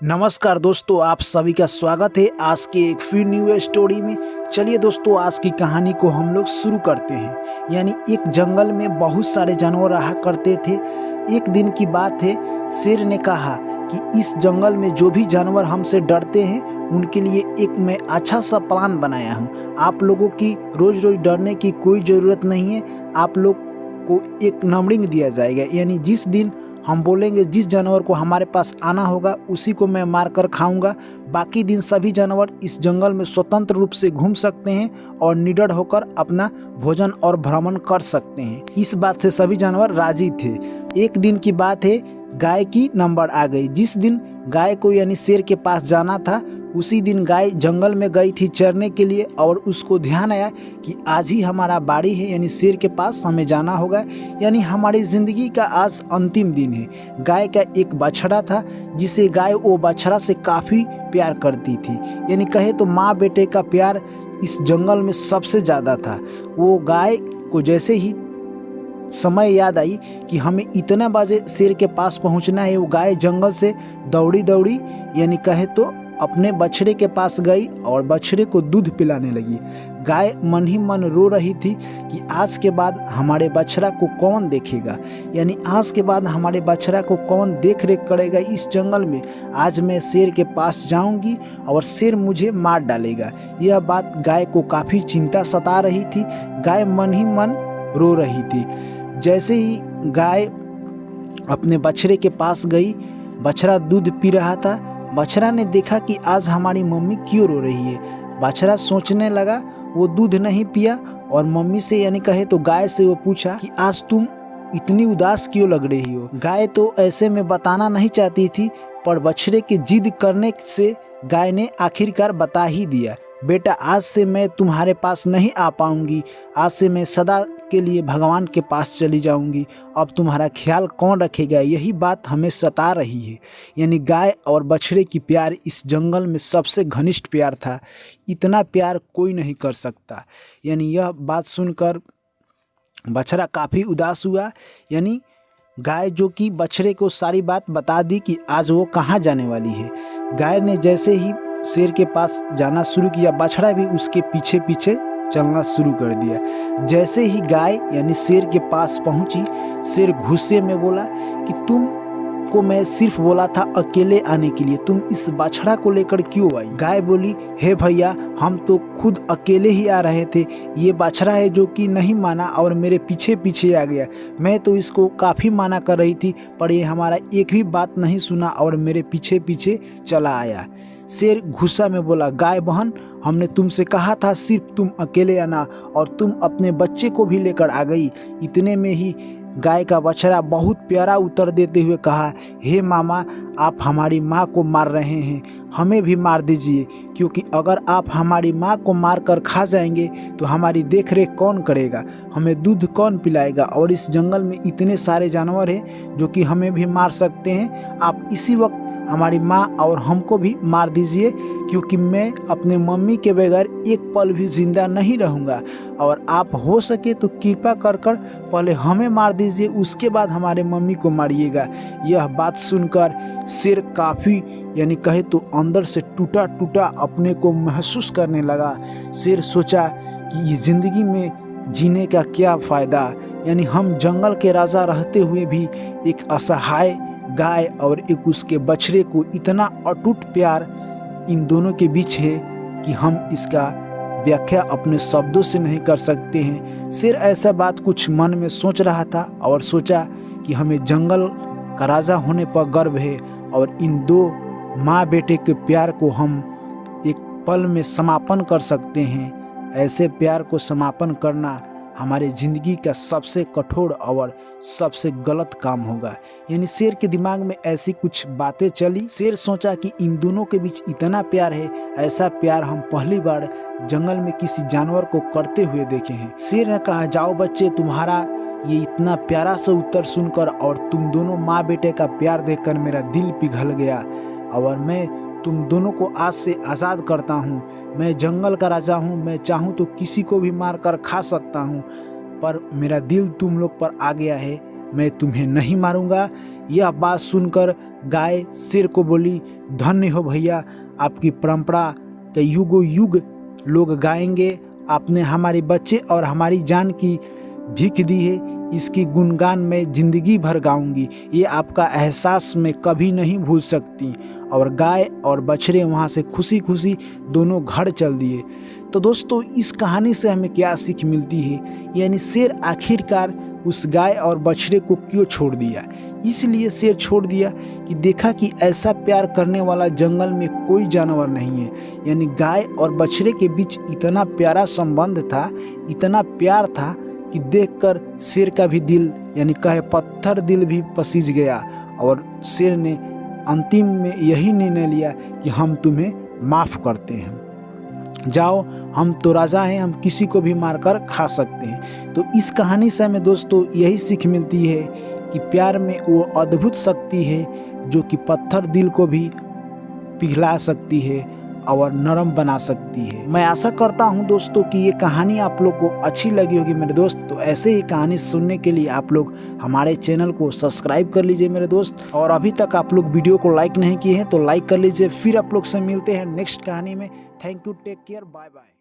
नमस्कार दोस्तों, आप सभी का स्वागत है आज के एक फिर न्यू स्टोरी में। चलिए दोस्तों, आज की कहानी को हम लोग शुरू करते हैं। यानी एक जंगल में बहुत सारे जानवर रहा करते थे। एक दिन की बात है, शेर ने कहा कि इस जंगल में जो भी जानवर हमसे डरते हैं उनके लिए एक मैं अच्छा सा प्लान बनाया हूँ। आप लोगों की रोज रोज डरने की कोई ज़रूरत नहीं है। आप लोग को एक नंबरिंग दिया जाएगा, यानी जिस दिन हम बोलेंगे जिस जानवर को हमारे पास आना होगा उसी को मैं मार कर खाऊंगा। बाकी दिन सभी जानवर इस जंगल में स्वतंत्र रूप से घूम सकते हैं और निडर होकर अपना भोजन और भ्रमण कर सकते हैं। इस बात से सभी जानवर राजी थे। एक दिन की बात है, गाय की नंबर आ गई। जिस दिन गाय को यानी शेर के पास जाना था उसी दिन गाय जंगल में गई थी चरने के लिए, और उसको ध्यान आया कि आज ही हमारा बारी है, यानी शेर के पास हमें जाना होगा, यानी हमारी ज़िंदगी का आज अंतिम दिन है। गाय का एक बछड़ा था जिसे गाय वो बछड़ा से काफ़ी प्यार करती थी। यानी कहे तो माँ बेटे का प्यार इस जंगल में सबसे ज़्यादा था। वो गाय को जैसे ही समय याद आई कि हमें इतना बजे शेर के पास पहुंचना है, वो गाय जंगल से दौड़ी दौड़ी यानी कहे तो अपने बछड़े के पास गई और बछड़े को दूध पिलाने लगी। गाय मन ही मन रो रही थी कि आज के बाद हमारे बछड़ा को कौन देखेगा, यानी आज के बाद हमारे बछड़ा को कौन देख रेख करेगा इस जंगल में। आज मैं शेर के पास जाऊंगी और शेर मुझे मार डालेगा। यह बात गाय को काफ़ी चिंता सता रही थी। गाय मन ही मन रो रही थी। जैसे ही गाय अपने बछड़े के पास गई, बछड़ा दूध पी रहा था। बछड़ा ने देखा कि आज हमारी मम्मी क्यों रो रही है। बछड़ा सोचने लगा, वो दूध नहीं पिया और मम्मी से यानी कहे तो गाय से वो पूछा कि आज तुम इतनी उदास क्यों लग रही हो। गाय तो ऐसे में बताना नहीं चाहती थी, पर बछड़े के जिद करने से गाय ने आखिरकार बता ही दिया। बेटा, आज से मैं तुम्हारे पास नहीं आ पाऊंगी। आज से मैं सदा के लिए भगवान के पास चली जाऊंगी। अब तुम्हारा ख्याल कौन रखेगा, यही बात हमें सता रही है। यानी गाय और बछड़े की प्यार इस जंगल में सबसे घनिष्ठ प्यार था। इतना प्यार कोई नहीं कर सकता। यानी यह बात सुनकर बछड़ा काफ़ी उदास हुआ। यानी गाय जो कि बछड़े को सारी बात बता दी कि आज वो कहाँ जाने वाली है। गाय ने जैसे ही शेर के पास जाना शुरू किया, बछड़ा भी उसके पीछे पीछे चलना शुरू कर दिया। जैसे ही गाय यानी शेर के पास पहुंची, शेर गुस्से में बोला कि तुम को मैं सिर्फ बोला था अकेले आने के लिए, तुम इस बछड़ा को लेकर क्यों आई। गाय बोली, हे भैया, हम तो खुद अकेले ही आ रहे थे। ये बछड़ा है जो कि नहीं माना और मेरे पीछे पीछे आ गया। मैं तो इसको काफ़ी माना कर रही थी, पर ये हमारा एक भी बात नहीं सुना और मेरे पीछे पीछे चला आया। शेर गुस्सा में बोला, गाय बहन, हमने तुमसे कहा था सिर्फ तुम अकेले आना, और तुम अपने बच्चे को भी लेकर आ गई। इतने में ही गाय का बछड़ा बहुत प्यारा उत्तर देते हुए कहा, हे मामा, आप हमारी माँ को मार रहे हैं, हमें भी मार दीजिए, क्योंकि अगर आप हमारी माँ को मार कर खा जाएंगे तो हमारी देख रेख कौन करेगा, हमें दूध कौन पिलाएगा, और इस जंगल में इतने सारे जानवर हैं जो कि हमें भी मार सकते हैं। आप इसी वक्त हमारी माँ और हमको भी मार दीजिए, क्योंकि मैं अपने मम्मी के बगैर एक पल भी जिंदा नहीं रहूँगा, और आप हो सके तो कृपा कर कर पहले हमें मार दीजिए, उसके बाद हमारे मम्मी को मारिएगा। यह बात सुनकर शेर काफ़ी यानी कहे तो अंदर से टूटा टूटा अपने को महसूस करने लगा। शेर सोचा कि ये ज़िंदगी में जीने का क्या फ़ायदा, यानी हम जंगल के राजा रहते हुए भी एक असहाय गाय और एक उसके बछड़े को इतना अटूट प्यार इन दोनों के बीच है कि हम इसका व्याख्या अपने शब्दों से नहीं कर सकते हैं। शेर ऐसा बात कुछ मन में सोच रहा था और सोचा कि हमें जंगल का राजा होने पर गर्व है, और इन दो माँ बेटे के प्यार को हम एक पल में समापन कर सकते हैं। ऐसे प्यार को समापन करना हमारे ज़िंदगी का सबसे कठोर और सबसे गलत काम होगा। यानी शेर के दिमाग में ऐसी कुछ बातें चली। शेर सोचा कि इन दोनों के बीच इतना प्यार है, ऐसा प्यार हम पहली बार जंगल में किसी जानवर को करते हुए देखे हैं। शेर ने कहा, जाओ बच्चे, तुम्हारा ये इतना प्यारा सा उत्तर सुनकर और तुम दोनों माँ बेटे का प्यार देखकर मेरा दिल पिघल गया, और मैं तुम दोनों को आज से आज़ाद करता हूँ। मैं जंगल का राजा हूँ, मैं चाहूँ तो किसी को भी मार कर खा सकता हूँ, पर मेरा दिल तुम लोग पर आ गया है, मैं तुम्हें नहीं मारूंगा। यह बात सुनकर गाय शेर को बोली, धन्य हो भैया, आपकी परंपरा के युगों युग लोग गाएंगे। आपने हमारे बच्चे और हमारी जान की भीख दी है, इसकी गुणगान मैं ज़िंदगी भर गाऊंगी। ये आपका एहसास मैं कभी नहीं भूल सकती। और गाय और बछड़े वहाँ से खुशी खुशी दोनों घर चल दिए। तो दोस्तों, इस कहानी से हमें क्या सीख मिलती है, यानी शेर आखिरकार उस गाय और बछड़े को क्यों छोड़ दिया? इसलिए शेर छोड़ दिया कि देखा कि ऐसा प्यार करने वाला जंगल में कोई जानवर नहीं है। यानी गाय और बछड़े के बीच इतना प्यारा संबंध था, इतना प्यार था कि देखकर शेर का भी दिल, यानी कहे पत्थर दिल भी पसीज गया। और शेर ने अंतिम में यही निर्णय लिया कि हम तुम्हें माफ़ करते हैं, जाओ, हम तो राजा हैं, हम किसी को भी मारकर खा सकते हैं। तो इस कहानी से हमें दोस्तों यही सीख मिलती है कि प्यार में वो अद्भुत शक्ति है जो कि पत्थर दिल को भी पिघला सकती है और नरम बना सकती है। मैं आशा करता हूं दोस्तों कि ये कहानी आप लोग को अच्छी लगी होगी मेरे दोस्त। तो ऐसे ही कहानी सुनने के लिए आप लोग हमारे चैनल को सब्सक्राइब कर लीजिए मेरे दोस्त। और अभी तक आप लोग वीडियो को लाइक नहीं किए हैं तो लाइक कर लीजिए। फिर आप लोग से मिलते हैं नेक्स्ट कहानी में। Thank you, take care, bye bye.